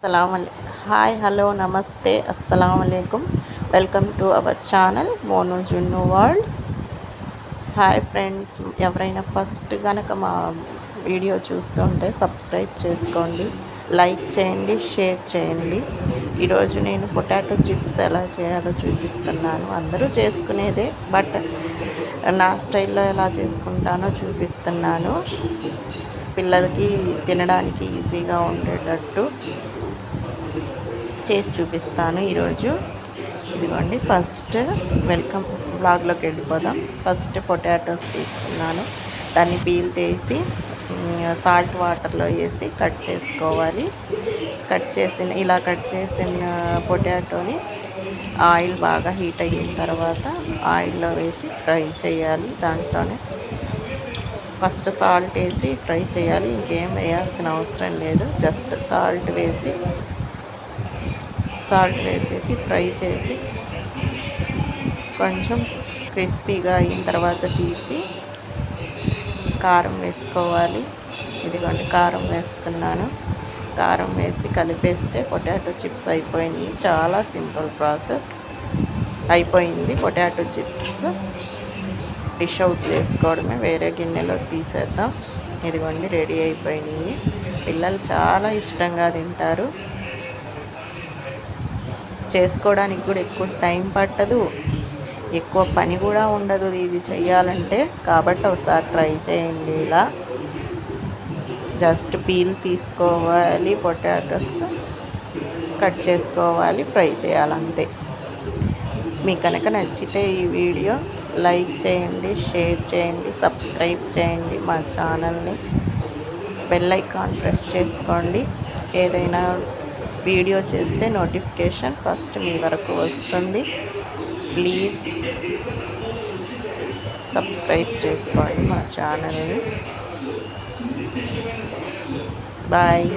Hi hello నమస్తే అస్సలాముఅలైకుం. Welcome to our channel Monu జున్ను world. Hi friends, ఎవరైనా ఫస్ట్ కనుక మా వీడియో చూస్తుంటే సబ్స్క్రైబ్ చేసుకోండి, లైక్ చేయండి, షేర్ చేయండి. ఈరోజు నేను పొటాటో చిప్స్ ఎలా చేయాలో చూపిస్తున్నాను. అందరూ చేసుకునేదే, బట్ నా స్టైల్లో ఎలా చేసుకుంటానో చూపిస్తున్నాను. పిల్లలకి తినడానికి ఈజీగా ఉండేటట్టు చేసి చూపిస్తాను ఈరోజు. ఇదిగోండి, ఫస్ట్ వెల్కమ్ బ్లాగ్లోకి వెళ్ళిపోదాం. ఫస్ట్ పొటాటోస్ తీసుకున్నాను, దాన్ని పీల్ తీసి సాల్ట్ వాటర్లో వేసి కట్ చేసుకోవాలి. ఇలా కట్ చేసిన పొటాటోని ఆయిల్ బాగా హీట్ అయిన తర్వాత ఆయిల్లో వేసి ఫ్రై చేయాలి. దాంట్లోనే ఫస్ట్ సాల్ట్ వేసి ఫ్రై చేయాలి, ఇంకేం వేయాల్సిన అవసరం లేదు. జస్ట్ సాల్ట్ వేసేసి ఫ్రై చేసి కొంచెం క్రిస్పీగా అయిన తర్వాత తీసి కారం వేసుకోవాలి. ఇదిగోండి, కారం వేస్తున్నాను. కారం వేసి కలిపేస్తే పొటాటో చిప్స్ అయిపోయింది. చాలా సింపుల్ ప్రాసెస్. అయిపోయింది పొటాటో చిప్స్. డిష్ అవుట్ చేసుకోవడమే, వేరే గిన్నెలో తీసేద్దాం. ఇదిగోండి, రెడీ అయిపోయినాయి. పిల్లలు చాలా ఇష్టంగా తింటారు. చేసుకోవడానికి కూడా ఎక్కువ టైం పట్టదు, ఎక్కువ పని కూడా ఉండదు ఇది చెయ్యాలంటే. కాబట్టి ఒకసారి ట్రై చేయండి. ఇలా జస్ట్ పీల్ తీసుకోవాలి, పొటాటోస్ కట్ చేసుకోవాలి, ఫ్రై చేయాలి, అంతే. మీకు కనుక నచ్చితే ఈ వీడియో లైక్ చేయండి, షేర్ చేయండి, సబ్స్క్రైబ్ చేయండి మా ఛానల్ని. బెల్ ఐకాన్ ప్రెస్ చేసుకోండి. ఏదైనా వీడియో చేస్తే నోటిఫికేషన్ ఫస్ట్ మీ వరకు వస్తుంది. ప్లీజ్ సబ్స్క్రైబ్ చేసుకోండి మా ఛానల్ని. బాయ్.